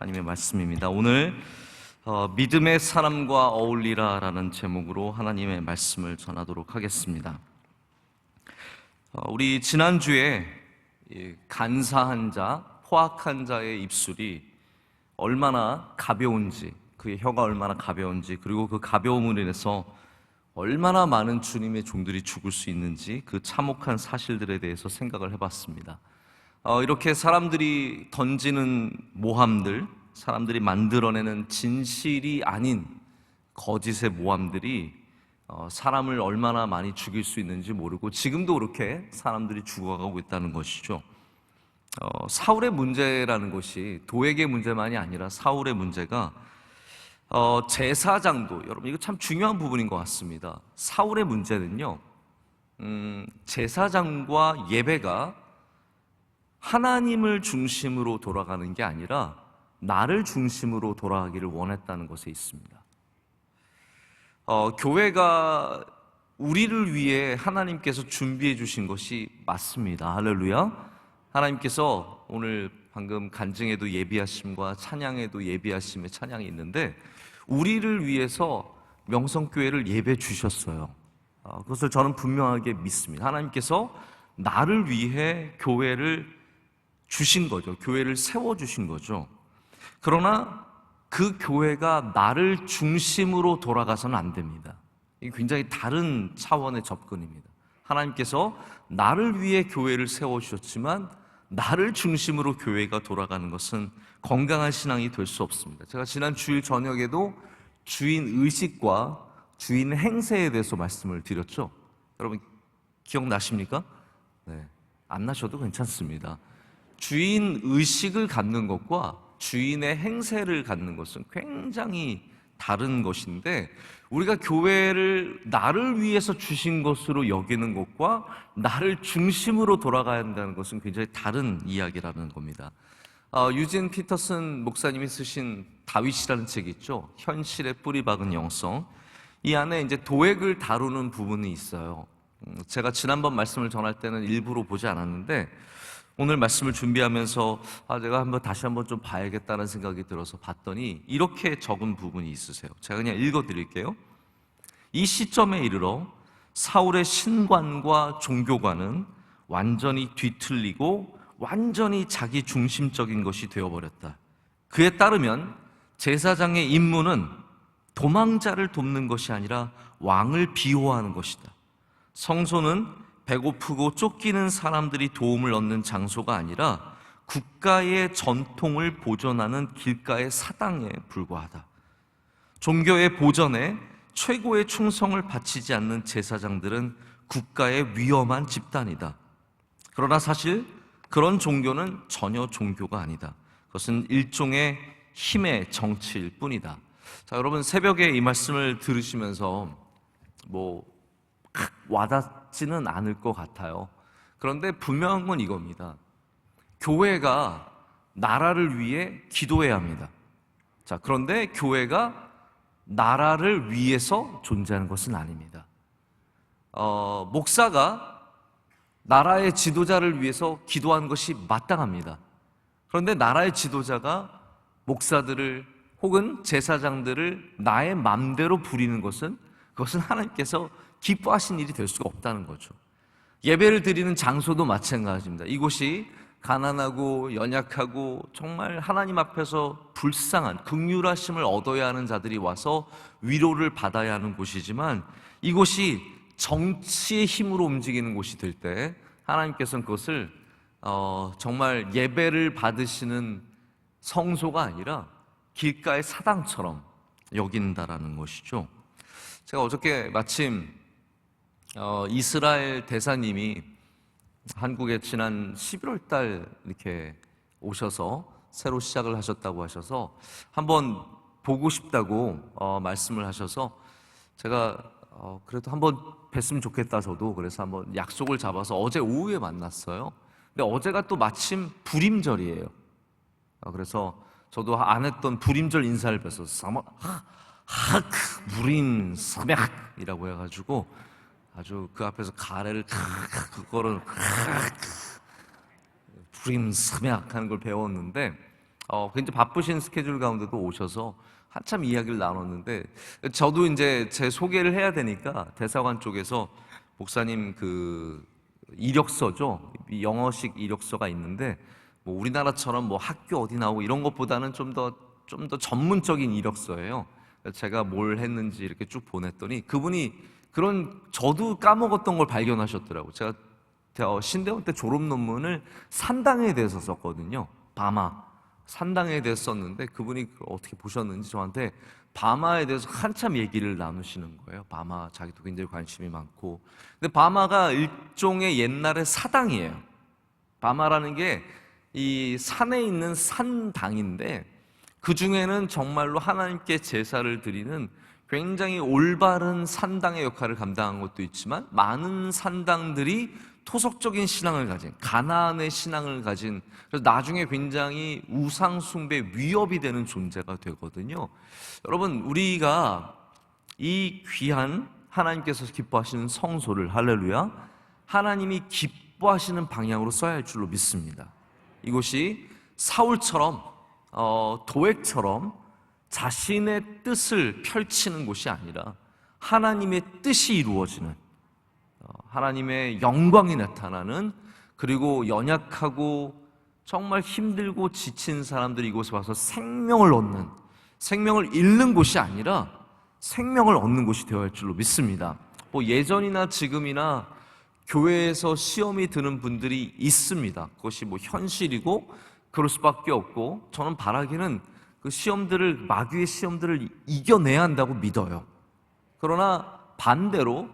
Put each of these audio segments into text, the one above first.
하나님의 말씀입니다. 오늘 믿음의 사람과 어울리라 라는 제목으로 하나님의 말씀을 전하도록 하겠습니다. 우리 지난주에 간사한 자, 포악한 자의 입술이 얼마나 가벼운지, 그의 혀가 얼마나 가벼운지, 그리고 그 가벼움을 인해서 얼마나 많은 주님의 종들이 죽을 수 있는지 그 참혹한 사실들에 대해서 생각을 해봤습니다. 이렇게 사람들이 던지는 모함들, 사람들이 만들어내는 진실이 아닌 거짓의 모함들이 사람을 얼마나 많이 죽일 수 있는지 모르고 지금도 그렇게 사람들이 죽어가고 있다는 것이죠. 사울의 문제라는 것이 도액의 문제만이 아니라 사울의 문제가 제사장도, 여러분 이거 참 중요한 부분인 것 같습니다. 사울의 문제는요, 제사장과 예배가 하나님을 중심으로 돌아가는 게 아니라 나를 중심으로 돌아가기를 원했다는 것에 있습니다. 교회가 우리를 위해 하나님께서 준비해 주신 것이 맞습니다. 할렐루야. 하나님께서 오늘 방금 간증에도 예비하심과 찬양에도 예비하심의 찬양이 있는데 우리를 위해서 명성교회를 예배 주셨어요. 그것을 저는 분명하게 믿습니다. 하나님께서 나를 위해 교회를 주신 거죠. 교회를 세워주신 거죠. 그러나 그 교회가 나를 중심으로 돌아가서는 안 됩니다. 이게 굉장히 다른 차원의 접근입니다. 하나님께서 나를 위해 교회를 세워주셨지만 나를 중심으로 교회가 돌아가는 것은 건강한 신앙이 될 수 없습니다. 제가 지난 주일 저녁에도 주인 의식과 주인 행세에 대해서 말씀을 드렸죠. 여러분 기억나십니까? 네, 안 나셔도 괜찮습니다. 주인 의식을 갖는 것과 주인의 행세를 갖는 것은 굉장히 다른 것인데 우리가 교회를 나를 위해서 주신 것으로 여기는 것과 나를 중심으로 돌아가야 한다는 것은 굉장히 다른 이야기라는 겁니다. 유진 피터슨 목사님이 쓰신 다윗이라는 책이 있죠. 현실에 뿌리 박은 영성. 이 안에 이제 도액을 다루는 부분이 있어요. 제가 지난번 말씀을 전할 때는 일부러 보지 않았는데 오늘 말씀을 준비하면서 내가 다시 한번 좀 봐야겠다는 생각이 들어서 봤더니 이렇게 적은 부분이 있으세요. 제가 그냥 읽어드릴게요. 이 시점에 이르러 사울의 신관과 종교관은 완전히 뒤틀리고 완전히 자기 중심적인 것이 되어버렸다. 그에 따르면 제사장의 임무는 도망자를 돕는 것이 아니라 왕을 비호하는 것이다. 성소는 배고프고 쫓기는 사람들이 도움을 얻는 장소가 아니라 국가의 전통을 보존하는 길가의 사당에 불과하다. 종교의 보전에 최고의 충성을 바치지 않는 제사장들은 국가의 위험한 집단이다. 그러나 사실 그런 종교는 전혀 종교가 아니다. 그것은 일종의 힘의 정치일 뿐이다. 자, 여러분 새벽에 이 말씀을 들으시면서 와닿지는 않을 것 같아요. 그런데 분명한 건 이겁니다. 교회가 나라를 위해 기도해야 합니다. 자, 그런데 교회가 나라를 위해서 존재하는 것은 아닙니다. 목사가 나라의 지도자를 위해서 기도하는 것이 마땅합니다. 그런데 나라의 지도자가 목사들을 혹은 제사장들을 나의 맘대로 부리는 것은 그것은 하나님께서 기뻐하신 일이 될 수가 없다는 거죠. 예배를 드리는 장소도 마찬가지입니다. 이곳이 가난하고 연약하고 정말 하나님 앞에서 불쌍한 긍휼하심을 얻어야 하는 자들이 와서 위로를 받아야 하는 곳이지만 이곳이 정치의 힘으로 움직이는 곳이 될 때 하나님께서는 그것을 정말 예배를 받으시는 성소가 아니라 길가의 사당처럼 여긴다라는 것이죠. 제가 어저께 마침 이스라엘 대사님이 한국에 지난 11월 달 이렇게 오셔서 새로 시작을 하셨다고 하셔서 한번 보고 싶다고 말씀을 하셔서 제가 그래도 한번 뵀으면 좋겠다 저도. 그래서 한번 약속을 잡아서 어제 오후에 만났어요. 근데 어제가 또 마침 불임절이에요. 그래서 저도 안 했던 불임절 인사를 뵀었어요. 부림 사맥이라고 해가지고 아주 그 앞에서 가래를 그거를 부림 삼약 하는 걸 배웠는데 굉장히 바쁘신 스케줄 가운데도 오셔서 한참 이야기를 나눴는데, 저도 이제 제 소개를 해야 되니까 대사관 쪽에서 목사님 그 이력서죠, 영어식 이력서가 있는데, 뭐 우리나라처럼 뭐 학교 어디 나오고 이런 것보다는 좀 더 전문적인 이력서예요. 제가 뭘 했는지 이렇게 쭉 보냈더니 그분이 그런 저도 까먹었던 걸 발견하셨더라고요. 제가 신대원 때 졸업 논문을 산당에 대해서 썼거든요. 바마 산당에 대해서 썼는데, 그분이 어떻게 보셨는지 저한테 바마에 대해서 한참 얘기를 나누시는 거예요. 바마 자기도 굉장히 관심이 많고. 근데 바마가 일종의 옛날의 사당이에요. 바마라는 게 이 산에 있는 산당인데, 그 중에는 정말로 하나님께 제사를 드리는 굉장히 올바른 산당의 역할을 감당한 것도 있지만, 많은 산당들이 토속적인 신앙을 가진, 가나안의 신앙을 가진, 그래서 나중에 굉장히 우상 숭배 위협이 되는 존재가 되거든요. 여러분, 우리가 이 귀한 하나님께서 기뻐하시는 성소를, 할렐루야, 하나님이 기뻐하시는 방향으로 써야 할 줄로 믿습니다. 이곳이 사울처럼 도액처럼 자신의 뜻을 펼치는 곳이 아니라 하나님의 뜻이 이루어지는, 하나님의 영광이 나타나는, 그리고 연약하고 정말 힘들고 지친 사람들이 이곳에 와서 생명을 얻는, 생명을 잃는 곳이 아니라 생명을 얻는 곳이 되어야 할 줄로 믿습니다. 뭐 예전이나 지금이나 교회에서 시험이 드는 분들이 있습니다. 그것이 뭐 현실이고 그럴 수밖에 없고, 저는 바라기는 그 시험들을, 마귀의 시험들을 이겨내야 한다고 믿어요. 그러나 반대로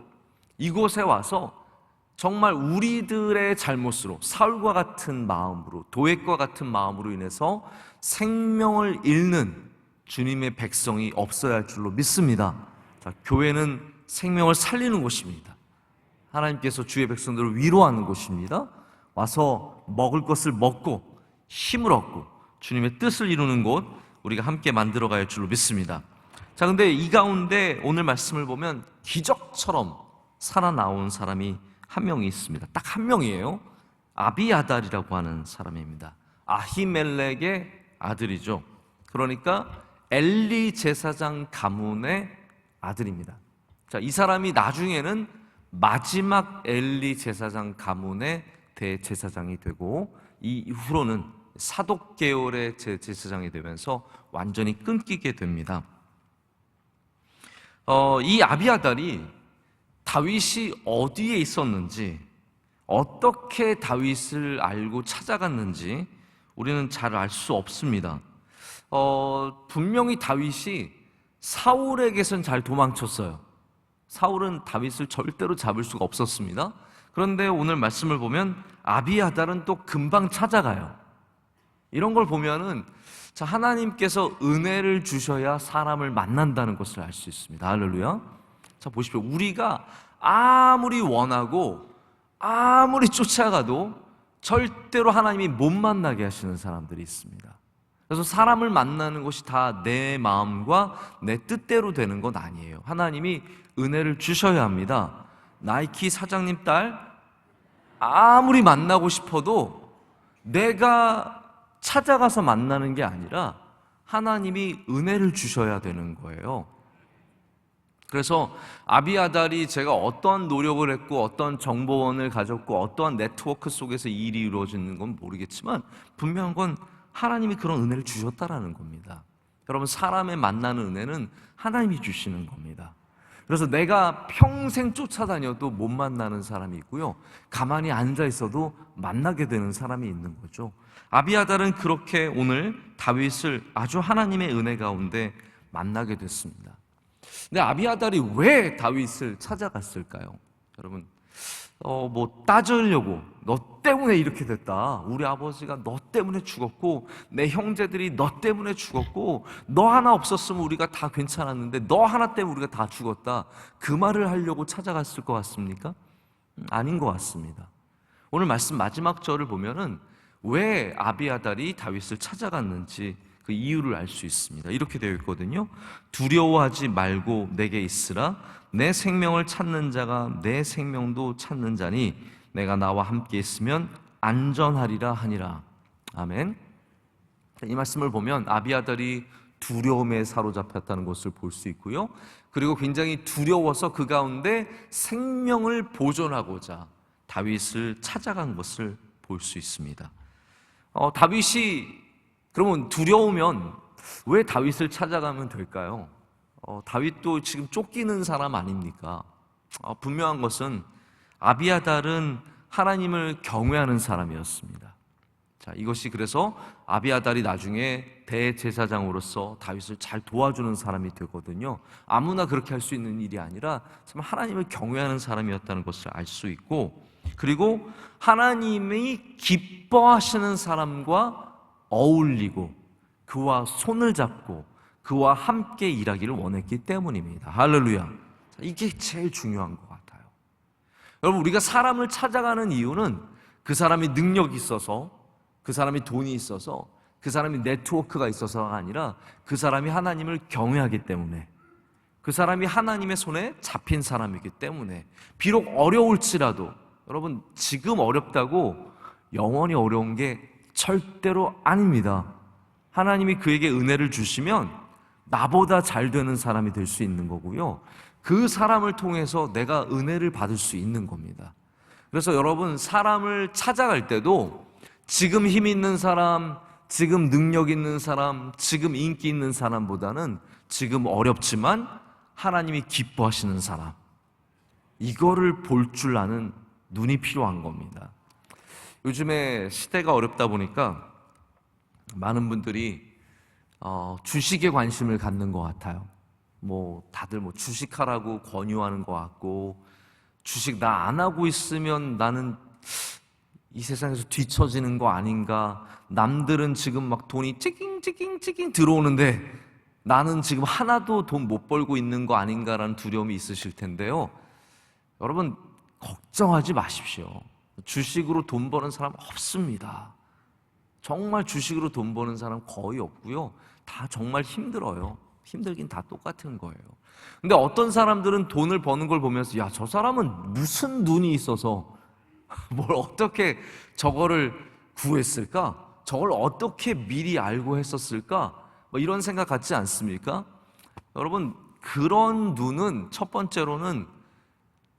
이곳에 와서 정말 우리들의 잘못으로, 사울과 같은 마음으로, 도액과 같은 마음으로 인해서 생명을 잃는 주님의 백성이 없어야 할 줄로 믿습니다. 자, 교회는 생명을 살리는 곳입니다. 하나님께서 주의 백성들을 위로하는 곳입니다. 와서 먹을 것을 먹고 힘을 얻고 주님의 뜻을 이루는 곳, 우리가 함께 만들어가야 할 줄로 믿습니다. 자, 근데 이 가운데 오늘 말씀을 보면 기적처럼 살아나온 사람이 한 명이 있습니다. 딱 한 명이에요. 아비아달이라고 하는 사람입니다. 아히멜렉의 아들이죠. 그러니까 엘리 제사장 가문의 아들입니다. 자, 이 사람이 나중에는 마지막 엘리 제사장 가문의 대제사장이 되고, 이후로는 사독 계열의 제사장이 되면서 완전히 끊기게 됩니다. 이 아비아달이 다윗이 어디에 있었는지, 어떻게 다윗을 알고 찾아갔는지 우리는 잘 알 수 없습니다. 분명히 다윗이 사울에게선 잘 도망쳤어요. 사울은 다윗을 절대로 잡을 수가 없었습니다. 그런데 오늘 말씀을 보면 아비아달은 또 금방 찾아가요. 이런 걸 보면은, 자, 하나님께서 은혜를 주셔야 사람을 만난다는 것을 알 수 있습니다. 할렐루야. 자, 보십시오. 우리가 아무리 원하고 아무리 쫓아가도 절대로 하나님이 못 만나게 하시는 사람들이 있습니다. 그래서 사람을 만나는 것이 다 내 마음과 내 뜻대로 되는 건 아니에요. 하나님이 은혜를 주셔야 합니다. 나이키 사장님 딸 아무리 만나고 싶어도 내가 찾아가서 만나는 게 아니라 하나님이 은혜를 주셔야 되는 거예요. 그래서 아비아달이 제가 어떠한 노력을 했고 어떠한 정보원을 가졌고 어떠한 네트워크 속에서 이 일이 이루어지는 건 모르겠지만, 분명한 건 하나님이 그런 은혜를 주셨다라는 겁니다. 여러분, 사람의 만나는 은혜는 하나님이 주시는 겁니다. 그래서 내가 평생 쫓아다녀도 못 만나는 사람이 있고요, 가만히 앉아 있어도 만나게 되는 사람이 있는 거죠. 아비아달은 그렇게 오늘 다윗을 아주 하나님의 은혜 가운데 만나게 됐습니다. 근데 아비아달이 왜 다윗을 찾아갔을까요? 여러분, 뭐 따지려고, 너 때문에 이렇게 됐다, 우리 아버지가 너 때문에 죽었고 내 형제들이 너 때문에 죽었고 너 하나 없었으면 우리가 다 괜찮았는데 너 하나 때문에 우리가 다 죽었다, 그 말을 하려고 찾아갔을 것 같습니까? 아닌 것 같습니다. 오늘 말씀 마지막 절을 보면은 왜 아비아달이 다윗을 찾아갔는지 그 이유를 알 수 있습니다. 이렇게 되어 있거든요. 두려워하지 말고 내게 있으라. 내 생명을 찾는 자가 내 생명도 찾는 자니 내가 나와 함께 있으면 안전하리라 하니라. 아멘. 이 말씀을 보면 아비아달이 두려움에 사로잡혔다는 것을 볼 수 있고요. 그리고 굉장히 두려워서 그 가운데 생명을 보존하고자 다윗을 찾아간 것을 볼 수 있습니다. 다윗이 그러면 두려우면 왜 다윗을 찾아가면 될까요? 다윗도 지금 쫓기는 사람 아닙니까? 분명한 것은 아비아달은 하나님을 경외하는 사람이었습니다. 자, 이것이 그래서 아비아달이 나중에 대제사장으로서 다윗을 잘 도와주는 사람이 되거든요. 아무나 그렇게 할 수 있는 일이 아니라 참 하나님을 경외하는 사람이었다는 것을 알 수 있고, 그리고 하나님이 기뻐하시는 사람과 어울리고 그와 손을 잡고 그와 함께 일하기를 원했기 때문입니다. 할렐루야. 이게 제일 중요한 것 같아요. 여러분, 우리가 사람을 찾아가는 이유는 그 사람이 능력이 있어서, 그 사람이 돈이 있어서, 그 사람이 네트워크가 있어서가 아니라 그 사람이 하나님을 경외하기 때문에, 그 사람이 하나님의 손에 잡힌 사람이기 때문에, 비록 어려울지라도, 여러분, 지금 어렵다고 영원히 어려운 게 절대로 아닙니다. 하나님이 그에게 은혜를 주시면 나보다 잘 되는 사람이 될 수 있는 거고요. 그 사람을 통해서 내가 은혜를 받을 수 있는 겁니다. 그래서 여러분, 사람을 찾아갈 때도 지금 힘 있는 사람, 지금 능력 있는 사람, 지금 인기 있는 사람보다는 지금 어렵지만 하나님이 기뻐하시는 사람, 이거를 볼 줄 아는 눈이 필요한 겁니다. 요즘에 시대가 어렵다 보니까 많은 분들이 주식에 관심을 갖는 것 같아요. 다들 주식하라고 권유하는 것 같고, 주식 나 안 하고 있으면 나는 이 세상에서 뒤처지는 거 아닌가, 남들은 지금 막 돈이 찌깅 들어오는데 나는 지금 하나도 돈 못 벌고 있는 거 아닌가라는 두려움이 있으실 텐데요. 여러분, 걱정하지 마십시오. 주식으로 돈 버는 사람 없습니다. 정말 주식으로 돈 버는 사람 거의 없고요. 다 정말 힘들어요. 힘들긴 다 똑같은 거예요. 근데 어떤 사람들은 돈을 버는 걸 보면서, 야, 저 사람은 무슨 눈이 있어서 뭘 어떻게 저거를 구했을까? 저걸 어떻게 미리 알고 했었을까? 이런 생각 갖지 않습니까? 여러분, 그런 눈은 첫 번째로는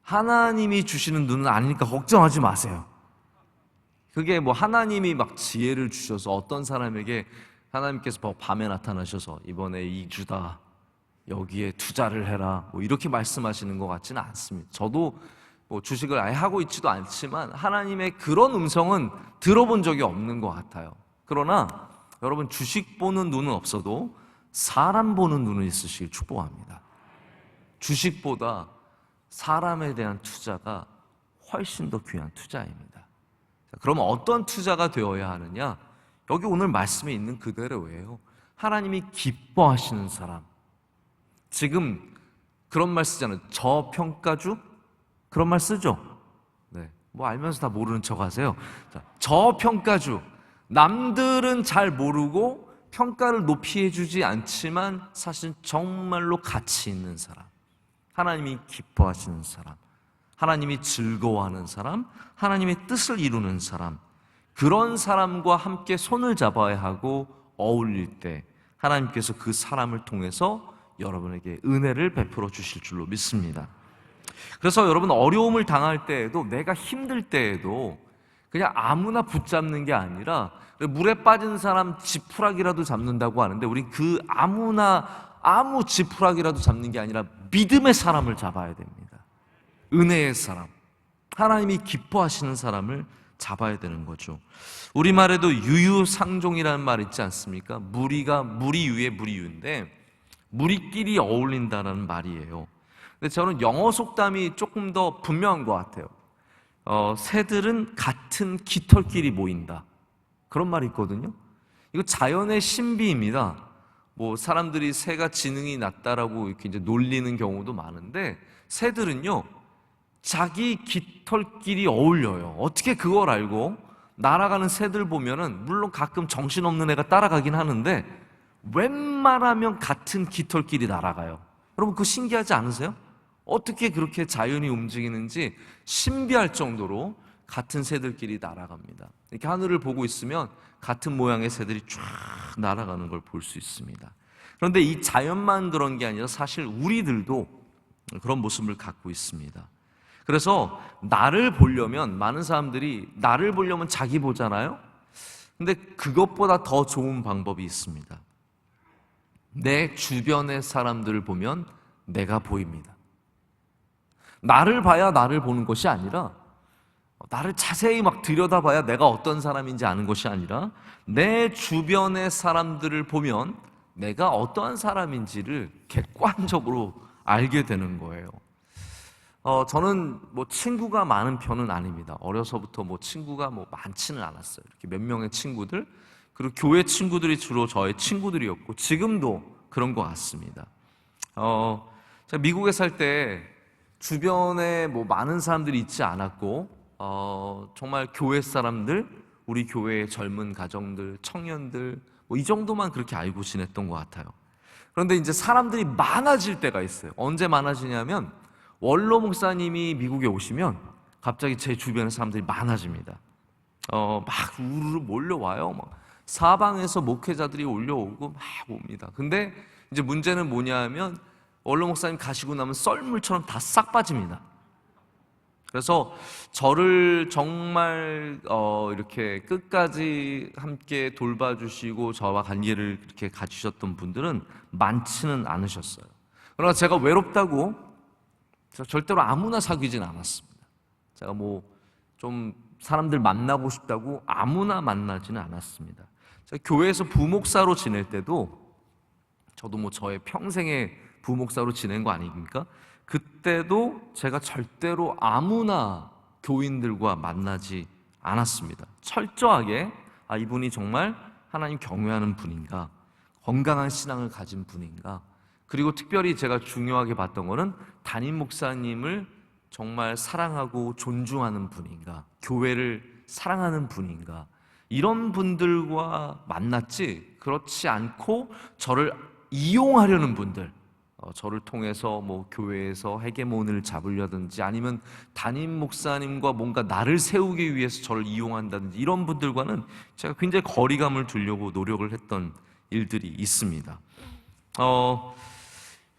하나님이 주시는 눈은 아니니까 걱정하지 마세요. 그게 하나님이 막 지혜를 주셔서 어떤 사람에게 하나님께서 밤에 나타나셔서 이번에 이 주다, 여기에 투자를 해라, 이렇게 말씀하시는 것 같지는 않습니다. 저도 주식을 아예 하고 있지도 않지만 하나님의 그런 음성은 들어본 적이 없는 것 같아요. 그러나 여러분, 주식 보는 눈은 없어도 사람 보는 눈은 있으시길 축복합니다. 주식보다 사람에 대한 투자가 훨씬 더 귀한 투자입니다. 그러면 어떤 투자가 되어야 하느냐? 여기 오늘 말씀에 있는 그대로예요. 하나님이 기뻐하시는 사람. 지금 그런 말 쓰잖아요. 저평가주? 그런 말 쓰죠? 네. 알면서 다 모르는 척 하세요. 저평가주. 남들은 잘 모르고 평가를 높이 해주지 않지만 사실 정말로 가치 있는 사람. 하나님이 기뻐하시는 사람. 하나님이 즐거워하는 사람, 하나님의 뜻을 이루는 사람, 그런 사람과 함께 손을 잡아야 하고 어울릴 때 하나님께서 그 사람을 통해서 여러분에게 은혜를 베풀어 주실 줄로 믿습니다. 그래서 여러분, 어려움을 당할 때에도, 내가 힘들 때에도 그냥 아무나 붙잡는 게 아니라, 물에 빠진 사람 지푸라기라도 잡는다고 하는데, 우린 그 아무 지푸라기라도 잡는 게 아니라 믿음의 사람을 잡아야 됩니다. 은혜의 사람, 하나님이 기뻐하시는 사람을 잡아야 되는 거죠. 우리말에도 유유상종이라는 말 있지 않습니까? 무리 위에 무리 위인데 무리끼리 어울린다는 말이에요. 근데 저는 영어 속담이 조금 더 분명한 것 같아요. 새들은 같은 깃털끼리 모인다, 그런 말이 있거든요. 이거 자연의 신비입니다. 사람들이 새가 지능이 낮다라고 이렇게 이제 놀리는 경우도 많은데, 새들은요 자기 깃털끼리 어울려요. 어떻게 그걸 알고? 날아가는 새들 보면은 물론 가끔 정신없는 애가 따라가긴 하는데 웬만하면 같은 깃털끼리 날아가요. 여러분, 그거 신기하지 않으세요? 어떻게 그렇게 자연이 움직이는지 신비할 정도로 같은 새들끼리 날아갑니다. 이렇게 하늘을 보고 있으면 같은 모양의 새들이 쫙 날아가는 걸 볼 수 있습니다. 그런데 이 자연만 그런 게 아니라 사실 우리들도 그런 모습을 갖고 있습니다. 그래서 나를 보려면, 많은 사람들이 나를 보려면 자기 보잖아요. 근데 그것보다 더 좋은 방법이 있습니다. 내 주변의 사람들을 보면 내가 보입니다. 나를 봐야 나를 보는 것이 아니라, 나를 자세히 막 들여다봐야 내가 어떤 사람인지 아는 것이 아니라, 내 주변의 사람들을 보면 내가 어떠한 사람인지를 객관적으로 알게 되는 거예요. 저는 친구가 많은 편은 아닙니다. 어려서부터 친구가 많지는 않았어요. 이렇게 몇 명의 친구들, 그리고 교회 친구들이 주로 저의 친구들이었고, 지금도 그런 것 같습니다. 제가 미국에 살 때 주변에 많은 사람들이 있지 않았고, 정말 교회 사람들, 우리 교회의 젊은 가정들, 청년들, 이 정도만 그렇게 알고 지냈던 것 같아요. 그런데 이제 사람들이 많아질 때가 있어요. 언제 많아지냐면, 원로 목사님이 미국에 오시면 갑자기 제 주변에 사람들이 많아집니다. 막 우르르 몰려와요. 막 사방에서 목회자들이 올려오고 막 옵니다. 근데 이제 문제는 뭐냐 하면, 원로 목사님 가시고 나면 썰물처럼 다 싹 빠집니다. 그래서 저를 정말 이렇게 끝까지 함께 돌봐주시고 저와 관계를 이렇게 갖추셨던 분들은 많지는 않으셨어요. 그러나 제가 외롭다고 절대로 아무나 사귀진 않았습니다. 제가 좀 사람들 만나고 싶다고 아무나 만나지는 않았습니다. 제가 교회에서 부목사로 지낼 때도, 저도 저의 평생의 부목사로 지낸 거 아닙니까? 그때도 제가 절대로 아무나 교인들과 만나지 않았습니다. 철저하게 이분이 정말 하나님 경외하는 분인가, 건강한 신앙을 가진 분인가, 그리고 특별히 제가 중요하게 봤던 거는 담임 목사님을 정말 사랑하고 존중하는 분인가, 교회를 사랑하는 분인가, 이런 분들과 만났지, 그렇지 않고 저를 이용하려는 분들, 저를 통해서 교회에서 헤게몬을 잡으려든지 아니면 담임 목사님과 뭔가 나를 세우기 위해서 저를 이용한다든지 이런 분들과는 제가 굉장히 거리감을 두려고 노력을 했던 일들이 있습니다.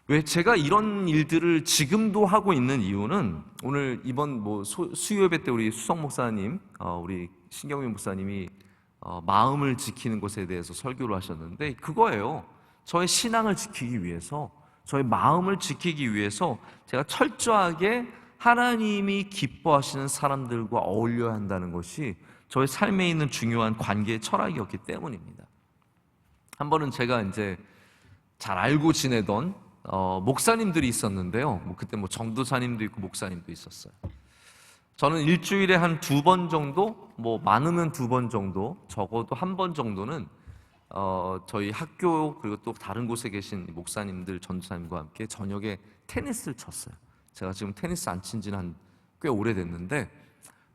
왜 제가 이런 일들을 지금도 하고 있는 이유는, 오늘 이번 수요예배 때 우리 수석 목사님, 우리 신경민 목사님이 마음을 지키는 것에 대해서 설교를 하셨는데, 그거예요. 저의 신앙을 지키기 위해서, 저의 마음을 지키기 위해서 제가 철저하게 하나님이 기뻐하시는 사람들과 어울려야 한다는 것이 저의 삶에 있는 중요한 관계의 철학이었기 때문입니다. 한 번은 제가 이제 잘 알고 지내던 목사님들이 있었는데요. 그때 전도사님도 있고 목사님도 있었어요. 저는 일주일에 한 2번 정도, 많으면 2번 정도, 적어도 1번 정도는 저희 학교 그리고 또 다른 곳에 계신 목사님들, 전도사님과 함께 저녁에 테니스를 쳤어요. 제가 지금 테니스 안 친 지는 꽤 오래됐는데,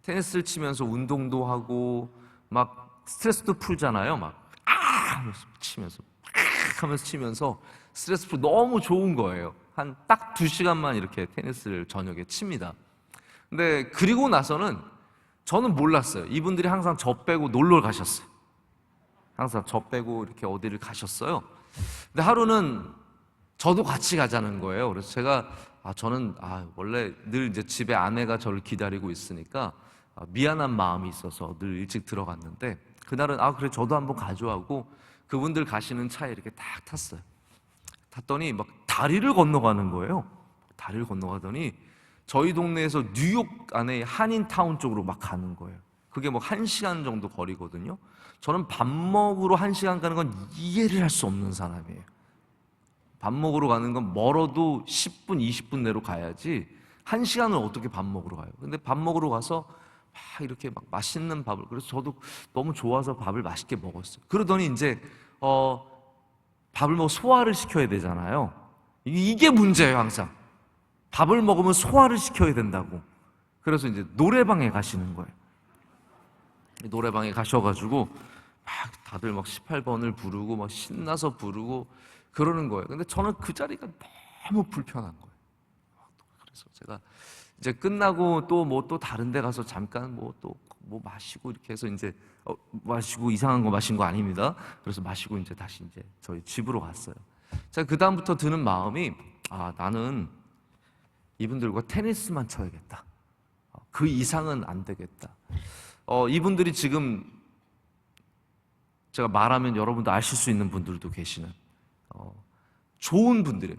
테니스를 치면서 운동도 하고 막 스트레스도 풀잖아요. 하면서 치면서 스트레스 풀 너무 좋은 거예요. 한 딱 2시간만 이렇게 테니스를 저녁에 칩니다. 근데 그리고 나서는 저는 몰랐어요. 이분들이 항상 저 빼고 놀러 가셨어요. 항상 저 빼고 이렇게 어디를 가셨어요. 근데 하루는 저도 같이 가자는 거예요. 그래서 제가 저는 원래 늘 이제 집에 아내가 저를 기다리고 있으니까 미안한 마음이 있어서 늘 일찍 들어갔는데, 그날은 그래 저도 한번 가죠 하고 그분들 가시는 차에 이렇게 딱 탔어요. 탔더니 막 다리를 건너가는 거예요. 다리를 건너가더니 저희 동네에서 뉴욕 안에 한인타운 쪽으로 막 가는 거예요. 그게 1시간 정도 거리거든요. 저는 밥 먹으러 1시간 가는 건 이해를 할 수 없는 사람이에요. 밥 먹으러 가는 건 멀어도 10분, 20분 내로 가야지 1시간을 어떻게 밥 먹으러 가요. 근데 밥 먹으러 가서 이렇게 맛있는 밥을, 그래서 저도 너무 좋아서 밥을 맛있게 먹었어요. 그러더니 이제 밥을 소화를 시켜야 되잖아요. 이게 문제예요, 항상. 밥을 먹으면 소화를 시켜야 된다고. 그래서 이제 노래방에 가시는 거예요. 노래방에 가셔가지고 다들 18번을 부르고 신나서 부르고 그러는 거예요. 근데 저는 그 자리가 너무 불편한 거예요. 그래서 제가 이제 끝나고 또 다른 데 가서 잠깐 뭐 마시고 이렇게 해서 이제 마시고 이상한 거 마신 거 아닙니다. 그래서 마시고 이제 다시 이제 저희 집으로 갔어요. 자, 그다음부터 드는 마음이, 나는 이분들과 테니스만 쳐야겠다. 그 이상은 안 되겠다. 이분들이 지금 제가 말하면 여러분도 아실 수 있는 분들도 계시는 좋은 분들이에요.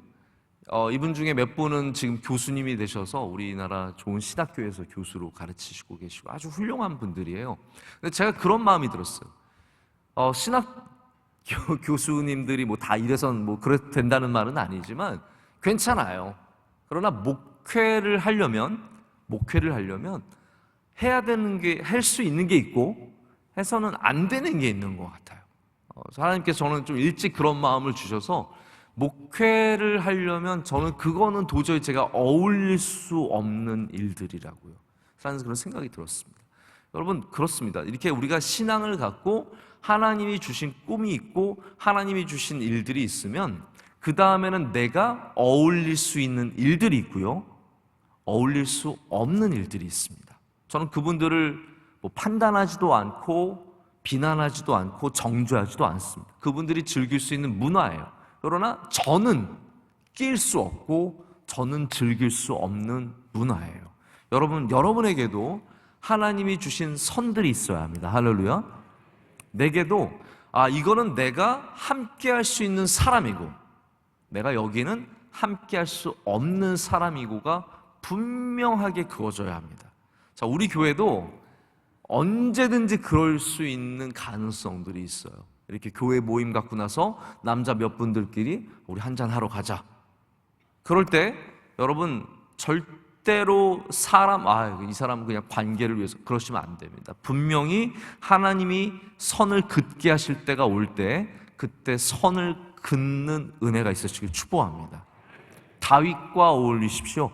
이분 중에 몇 분은 지금 교수님이 되셔서 우리나라 좋은 신학교에서 교수로 가르치시고 계시고 아주 훌륭한 분들이에요. 근데 제가 그런 마음이 들었어요. 신학 교수님들이 뭐 다 이래선 뭐 그래 된다는 말은 아니지만 괜찮아요. 그러나 목회를 하려면 해야 되는 게, 할 수 있는 게 있고 해서는 안 되는 게 있는 것 같아요. 하나님께서 저는 좀 일찍 그런 마음을 주셔서 목회를 하려면 저는 그거는 도저히 제가 어울릴 수 없는 일들이라고요. 라는 그런 생각이 들었습니다. 여러분, 그렇습니다. 이렇게 우리가 신앙을 갖고 하나님이 주신 꿈이 있고 하나님이 주신 일들이 있으면 그 다음에는 내가 어울릴 수 있는 일들이 있고요, 어울릴 수 없는 일들이 있습니다. 저는 그분들을 판단하지도 않고 비난하지도 않고 정죄하지도 않습니다. 그분들이 즐길 수 있는 문화예요. 그러나 저는 낄 수 없고 저는 즐길 수 없는 문화예요. 여러분에게도 하나님이 주신 선들이 있어야 합니다. 할렐루야. 내게도 이거는 내가 함께 할 수 있는 사람이고 내가 여기는 함께 할 수 없는 사람이고가 분명하게 그어져야 합니다. 자, 우리 교회도 언제든지 그럴 수 있는 가능성들이 있어요. 이렇게 교회 모임 갖고 나서 남자 몇 분들끼리 우리 한잔 하러 가자. 그럴 때 여러분 절대로 이 사람은 그냥 관계를 위해서 그러시면 안 됩니다. 분명히 하나님이 선을 긋게 하실 때가 올 때 그때 선을 긋는 은혜가 있으시길 축복합니다. 다윗과 어울리십시오.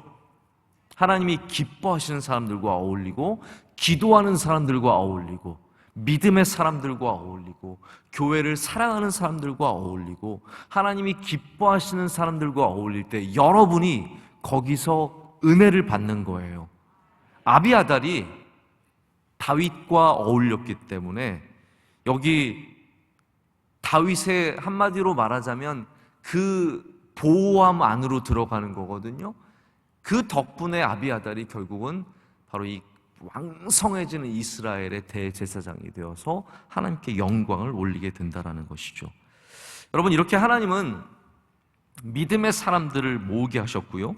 하나님이 기뻐하시는 사람들과 어울리고 기도하는 사람들과 어울리고 믿음의 사람들과 어울리고 교회를 사랑하는 사람들과 어울리고 하나님이 기뻐하시는 사람들과 어울릴 때 여러분이 거기서 은혜를 받는 거예요. 아비아달이 다윗과 어울렸기 때문에 여기 다윗의 한마디로 말하자면 그 보호함 안으로 들어가는 거거든요. 그 덕분에 아비아달이 결국은 바로 이 왕성해지는 이스라엘의 대제사장이 되어서 하나님께 영광을 올리게 된다는 것이죠. 여러분, 이렇게 하나님은 믿음의 사람들을 모으게 하셨고요,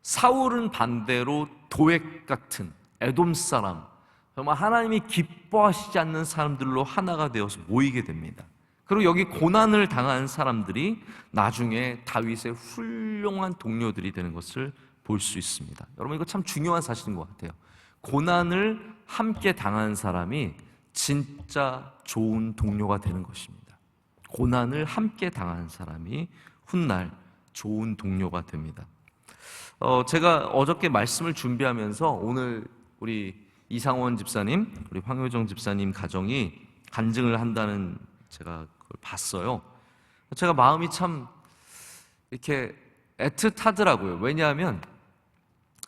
사울은 반대로 도액 같은 에돔 사람, 정말 하나님이 기뻐하시지 않는 사람들로 하나가 되어서 모이게 됩니다. 그리고 여기 고난을 당한 사람들이 나중에 다윗의 훌륭한 동료들이 되는 것을 볼 수 있습니다. 여러분, 이거 참 중요한 사실인 것 같아요. 고난을 함께 당한 사람이 진짜 좋은 동료가 되는 것입니다. 고난을 함께 당한 사람이 훗날 좋은 동료가 됩니다. 제가 어저께 말씀을 준비하면서 오늘 우리 이상원 집사님, 우리 황효정 집사님 가정이 간증을 한다는 제가 그걸 봤어요. 제가 마음이 참 이렇게 애틋하더라고요. 왜냐하면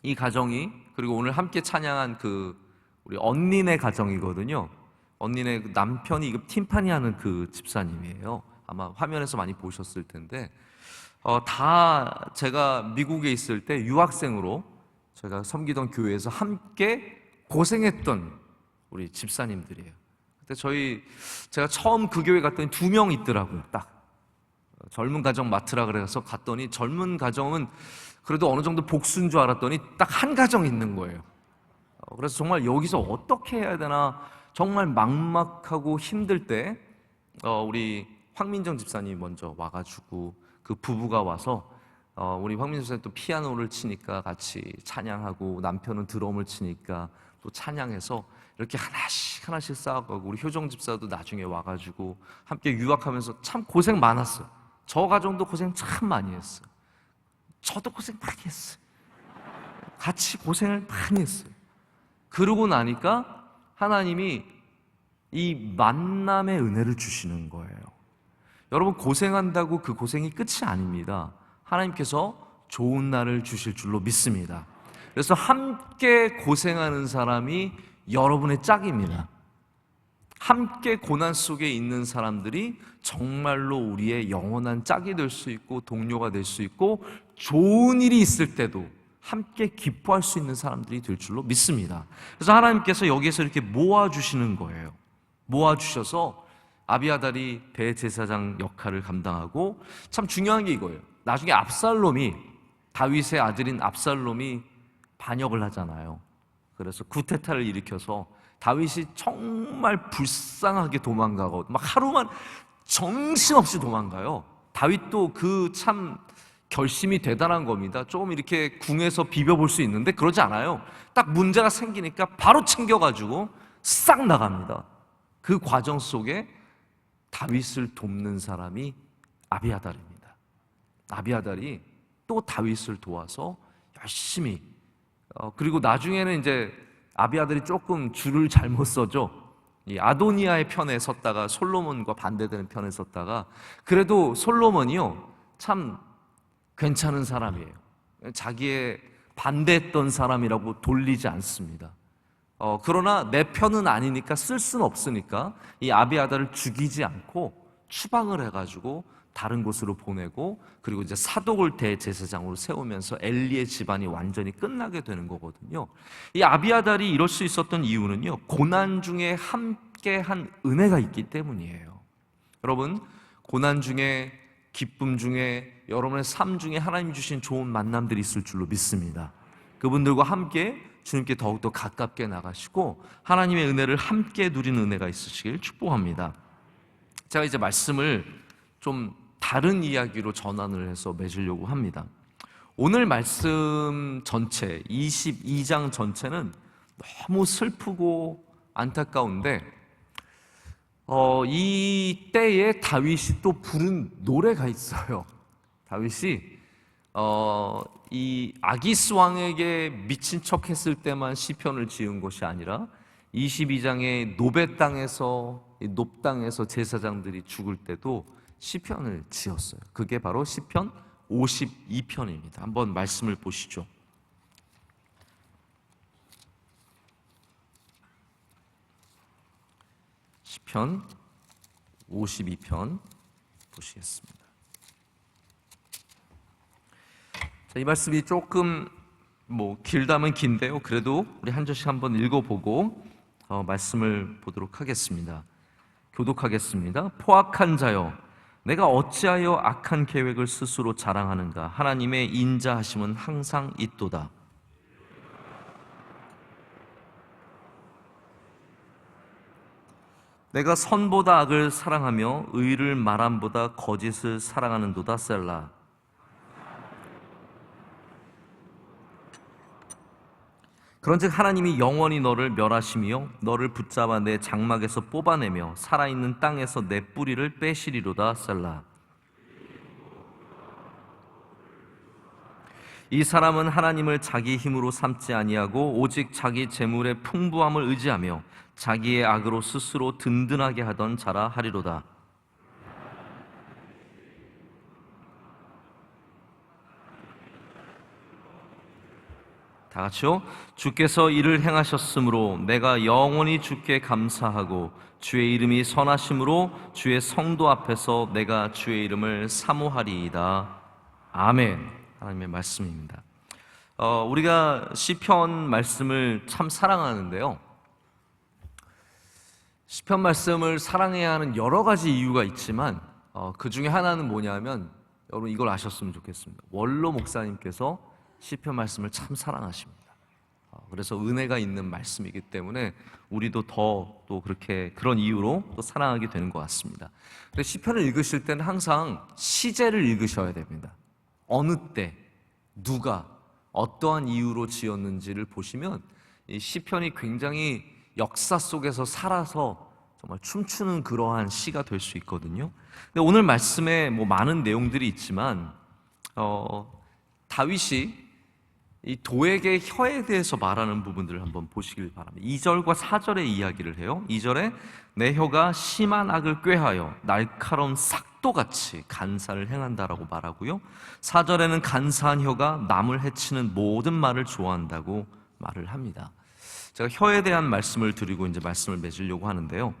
이 가정이, 그리고 오늘 함께 찬양한 우리 언니네 가정이거든요. 언니네 남편이 팀파니 하는 그 집사님이에요. 아마 화면에서 많이 보셨을 텐데, 다 제가 미국에 있을 때 유학생으로 제가 섬기던 교회에서 함께 고생했던 우리 집사님들이에요. 그때 제가 처음 그 교회 갔더니 2명 있더라고요. 딱 젊은 가정 맡으라 그래서 갔더니 젊은 가정은 그래도 어느 정도 복수인 줄 알았더니 딱 한 가정 있는 거예요. 그래서 정말 여기서 어떻게 해야 되나 정말 막막하고 힘들 때 우리 황민정 집사님이 먼저 와가지고 그 부부가 와서 우리 황민정 집사님 또 피아노를 치니까 같이 찬양하고 남편은 드럼을 치니까 또 찬양해서 이렇게 하나씩 쌓아가고, 우리 효정 집사도 나중에 와가지고 함께 유학하면서 참 고생 많았어요. 저 가정도 고생 참 많이 했어요. 저도 고생 많이 했어요. 같이 고생을 많이 했어요. 그러고 나니까 하나님이 이 만남의 은혜를 주시는 거예요. 여러분, 고생한다고 그 고생이 끝이 아닙니다. 하나님께서 좋은 날을 주실 줄로 믿습니다. 그래서 함께 고생하는 사람이 여러분의 짝입니다. 함께 고난 속에 있는 사람들이 정말로 우리의 영원한 짝이 될 수 있고 동료가 될 수 있고 좋은 일이 있을 때도 함께 기뻐할 수 있는 사람들이 될 줄로 믿습니다. 그래서 하나님께서 여기에서 이렇게 모아주시는 거예요. 모아주셔서 아비아달이 대제사장 역할을 감당하고, 참 중요한 게 이거예요. 나중에 다윗의 아들인 압살롬이 반역을 하잖아요. 그래서 구테타를 일으켜서 다윗이 정말 불쌍하게 도망가고 막 하루만 정신없이 도망가요. 다윗도 그 참 결심이 대단한 겁니다. 조금 이렇게 궁에서 비벼볼 수 있는데 그러지 않아요. 딱 문제가 생기니까 바로 챙겨가지고 싹 나갑니다. 그 과정 속에 다윗을 돕는 사람이 아비아달입니다. 아비아달이 또 다윗을 도와서 열심히, 그리고 나중에는 이제 아비아달이 조금 줄을 잘못 서죠. 이 아도니아의 편에 섰다가 솔로몬과 반대되는 편에 섰다가, 그래도 솔로몬이요 참 괜찮은 사람이에요. 자기의 반대했던 사람이라고 돌리지 않습니다. 그러나 내 편은 아니니까 쓸 수는 없으니까 이 아비아달을 죽이지 않고 추방을 해가지고 다른 곳으로 보내고, 그리고 이제 사독을 대제사장으로 세우면서 엘리의 집안이 완전히 끝나게 되는 거거든요. 이 아비아달이 이럴 수 있었던 이유는요, 고난 중에 함께한 은혜가 있기 때문이에요. 여러분, 고난 중에, 기쁨 중에, 여러분의 삶 중에 하나님 주신 좋은 만남들이 있을 줄로 믿습니다. 그분들과 함께 주님께 더욱더 가깝게 나가시고 하나님의 은혜를 함께 누리는 은혜가 있으시길 축복합니다. 제가 이제 말씀을 좀 다른 이야기로 전환을 해서 맺으려고 합니다. 오늘 말씀 전체, 22장 전체는 너무 슬프고 안타까운데, 이 때에 다윗이 또 부른 노래가 있어요. 다윗이 이 아기스 왕에게 미친 척 했을 때만 시편을 지은 것이 아니라 22장의 노베 땅에서, 높 땅에서 제사장들이 죽을 때도 시편을 지었어요. 그게 바로 시편 52편입니다. 한번 말씀을 보시죠. 시편 52편 보시겠습니다. 자, 이 말씀이 조금 길다면 긴데요, 그래도 우리 한 절씩 한번 읽어보고 말씀을 보도록 하겠습니다. 교독하겠습니다. 포악한 자여, 내가 어찌하여 악한 계획을 스스로 자랑하는가? 하나님의 인자하심은 항상 있도다. 내가 선보다 악을 사랑하며 의를 말함보다 거짓을 사랑하는도다. 셀라. 그런즉 하나님이 영원히 너를 멸하시며 너를 붙잡아 내 장막에서 뽑아내며 살아있는 땅에서 내 뿌리를 빼시리로다. 셀라. 이 사람은 하나님을 자기 힘으로 삼지 아니하고 오직 자기 재물의 풍부함을 의지하며 자기의 악으로 스스로 든든하게 하던 자라 하리로다. 다 같이요. 주께서 이를 행하셨으므로 내가 영원히 주께 감사하고 주의 이름이 선하심으로 주의 성도 앞에서 내가 주의 이름을 사모하리이다. 아멘. 하나님의 말씀입니다. 우리가 시편 말씀을 참 사랑하는데요, 시편 말씀을 사랑해야 하는 여러 가지 이유가 있지만 그 중에 하나는 뭐냐면, 여러분 이걸 아셨으면 좋겠습니다. 원로 목사님께서 시편 말씀을 참 사랑하십니다. 그래서 은혜가 있는 말씀이기 때문에 우리도 더 또 그런 이유로 또 사랑하게 되는 것 같습니다. 그래서 시편을 읽으실 때는 항상 시제를 읽으셔야 됩니다. 어느 때, 누가, 어떠한 이유로 지었는지를 보시면 이 시편이 굉장히 역사 속에서 살아서 정말 춤추는 그러한 시가 될 수 있거든요. 근데 오늘 말씀에 많은 내용들이 있지만 다윗이 이 도액의 혀에 대해서 말하는 부분들을 한번 보시길 바랍니다. 2절과 4절의 이야기를 해요. 2절에 내 혀가 심한 악을 꾀하여 날카로운 삭도같이 간사를 행한다라고 말하고요. 4절에는 간사한 혀가 남을 해치는 모든 말을 좋아한다고 말을 합니다. 제가 혀에 대한 말씀을 드리고 이제 말씀을 맺으려고 하는데요.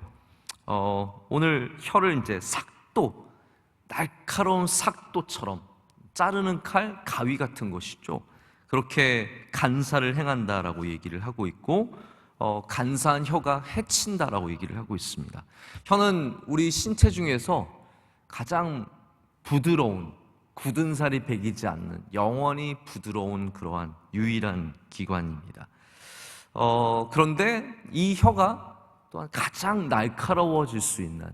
오늘 혀를 이제 삭도, 날카로운 삭도처럼 자르는 칼, 가위 같은 것이죠. 그렇게 간사를 행한다라고 얘기를 하고 있고, 간사한 혀가 해친다라고 얘기를 하고 있습니다. 혀는 우리 신체 중에서 가장 부드러운, 굳은 살이 배기지 않는 영원히 부드러운 그러한 유일한 기관입니다. 그런데 이 혀가 또한 가장 날카로워질 수 있는,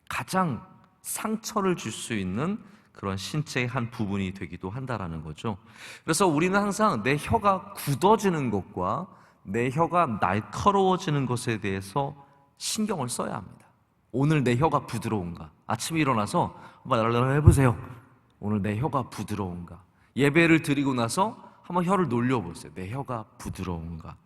가장 상처를 줄 수 있는 그런 신체의 한 부분이 되기도 한다라는 거죠. 그래서 우리는 항상 내 혀가 굳어지는 것과 내 혀가 날카로워지는 것에 대해서 신경을 써야 합니다. 오늘 내 혀가 부드러운가? 아침에 일어나서 한번 해보세요. 오늘 내 혀가 부드러운가? 예배를 드리고 나서 한번 혀를 놀려보세요. 내 혀가 부드러운가?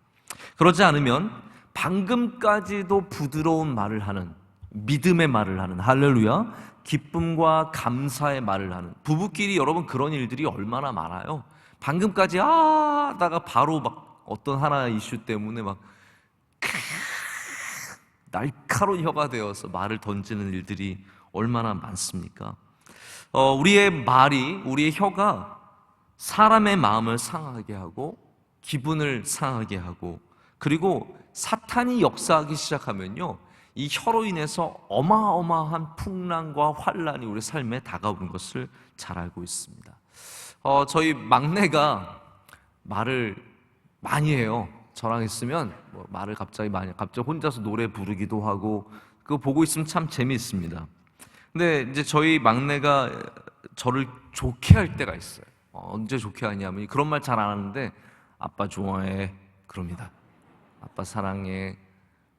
그러지 않으면 방금까지도 부드러운 말을 하는, 믿음의 말을 하는, 할렐루야, 기쁨과 감사의 말을 하는, 부부끼리 여러분 그런 일들이 얼마나 많아요. 방금까지 하다가 바로 막 어떤 하나의 이슈 때문에 막 날카로운 혀가 되어서 말을 던지는 일들이 얼마나 많습니까? 우리의 말이, 우리의 혀가 사람의 마음을 상하게 하고 기분을 상하게 하고, 그리고 사탄이 역사하기 시작하면요, 이 혀로 인해서 어마어마한 풍랑과 환란이 우리 삶에 다가오는 것을 잘 알고 있습니다. 저희 막내가 말을 많이 해요. 저랑 있으면 말을 갑자기 혼자서 노래 부르기도 하고, 그거 보고 있으면 참 재미있습니다. 근데 이제 저희 막내가 저를 좋게 할 때가 있어요. 언제 좋게 하냐면 그런 말 잘 안 하는데, 아빠 좋아해 그럽니다. 아빠 사랑해.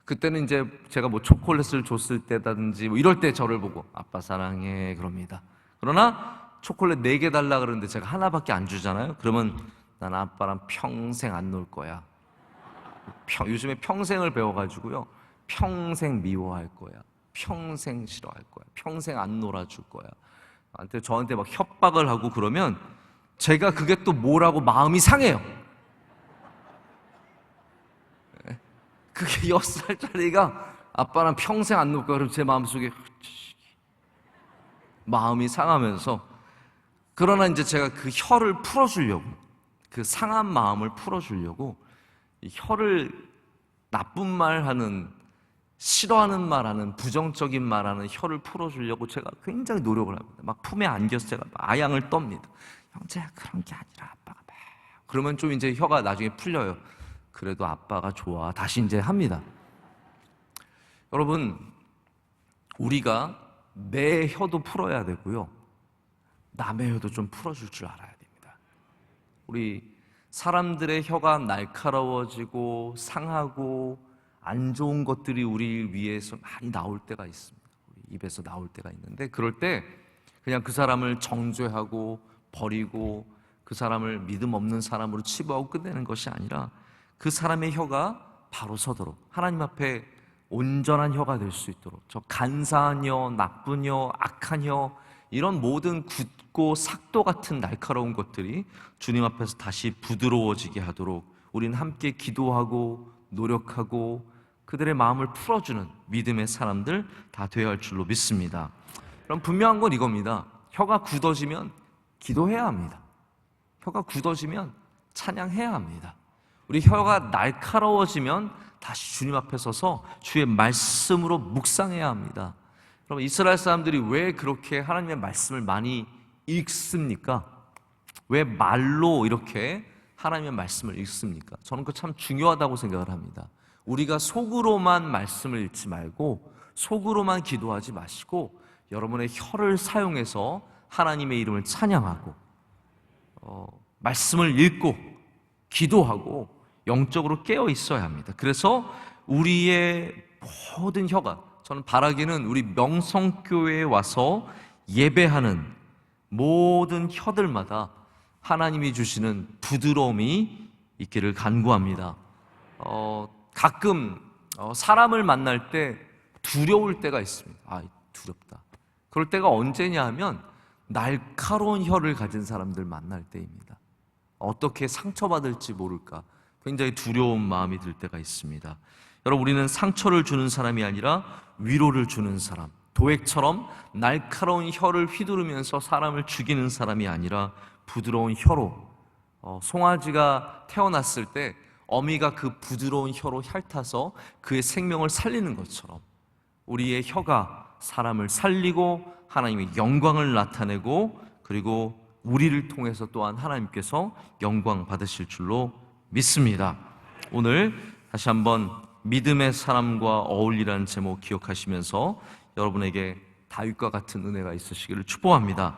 그때는 이제 제가 초콜릿을 줬을 때라든지 이럴 때 저를 보고 아빠 사랑해 그럽니다. 그러나 초콜릿 4개 달라 그러는데 제가 하나밖에 안 주잖아요. 그러면 난 아빠랑 평생 안 놀 거야. 요즘에 평생을 배워가지고요, 평생 미워할 거야, 평생 싫어할 거야, 평생 안 놀아줄 거야. 저한테 막 협박을 하고 그러면 제가 그게 또 뭐라고 마음이 상해요. 그게 6살짜리가 아빠랑 평생 안 놀 거야. 그럼 제 마음속에 마음이 상하면서, 그러나 이제 제가 그 혀를 풀어주려고, 그 상한 마음을 풀어주려고 이 혀를 나쁜 말 하는, 싫어하는 말 하는, 부정적인 말 하는 혀를 풀어주려고 제가 굉장히 노력을 합니다. 막 품에 안겨서 제가 아양을 떱니다. 형제야, 그런 게 아니라 아빠가 막. 그러면 좀 이제 혀가 나중에 풀려요. 그래도 아빠가 좋아. 다시 이제 합니다. 여러분, 우리가 내 혀도 풀어야 되고요, 남의 혀도 좀 풀어줄 줄 알아야 됩니다. 우리 사람들의 혀가 날카로워지고 상하고 안 좋은 것들이 우리 위에서 많이 나올 때가 있습니다. 우리 입에서 나올 때가 있는데, 그럴 때 그냥 그 사람을 정죄하고 버리고 그 사람을 믿음 없는 사람으로 치부하고 끝내는 것이 아니라, 그 사람의 혀가 바로 서도록 하나님 앞에 온전한 혀가 될 수 있도록, 저 간사한 혀, 나쁜 혀, 악한 혀, 이런 모든 굳고 삭도 같은 날카로운 것들이 주님 앞에서 다시 부드러워지게 하도록 우리는 함께 기도하고 노력하고 그들의 마음을 풀어주는 믿음의 사람들 다 되어야 할 줄로 믿습니다. 그럼 분명한 건 이겁니다. 혀가 굳어지면 기도해야 합니다. 혀가 굳어지면 찬양해야 합니다. 우리 혀가 날카로워지면 다시 주님 앞에 서서 주의 말씀으로 묵상해야 합니다. 그럼 이스라엘 사람들이 왜 그렇게 하나님의 말씀을 많이 읽습니까? 왜 말로 이렇게 하나님의 말씀을 읽습니까? 저는 그거 참 중요하다고 생각을 합니다. 우리가 속으로만 말씀을 읽지 말고, 속으로만 기도하지 마시고, 여러분의 혀를 사용해서 하나님의 이름을 찬양하고 말씀을 읽고 기도하고 영적으로 깨어 있어야 합니다. 그래서 우리의 모든 혀가, 저는 바라기는 우리 명성교회에 와서 예배하는 모든 혀들마다 하나님이 주시는 부드러움이 있기를 간구합니다. 가끔 사람을 만날 때 두려울 때가 있습니다. 두렵다. 그럴 때가 언제냐 하면 날카로운 혀를 가진 사람들 만날 때입니다. 어떻게 상처받을지 모를까 굉장히 두려운 마음이 들 때가 있습니다. 여러분, 우리는 상처를 주는 사람이 아니라 위로를 주는 사람, 도액처럼 날카로운 혀를 휘두르면서 사람을 죽이는 사람이 아니라 부드러운 혀로, 송아지가 태어났을 때 어미가 그 부드러운 혀로 핥아서 그의 생명을 살리는 것처럼 우리의 혀가 사람을 살리고 하나님의 영광을 나타내고, 그리고 우리를 통해서 또한 하나님께서 영광 받으실 줄로 믿습니다. 오늘 다시 한번 믿음의 사람과 어울리라는 제목 기억하시면서 여러분에게 다윗과 같은 은혜가 있으시기를 축복합니다.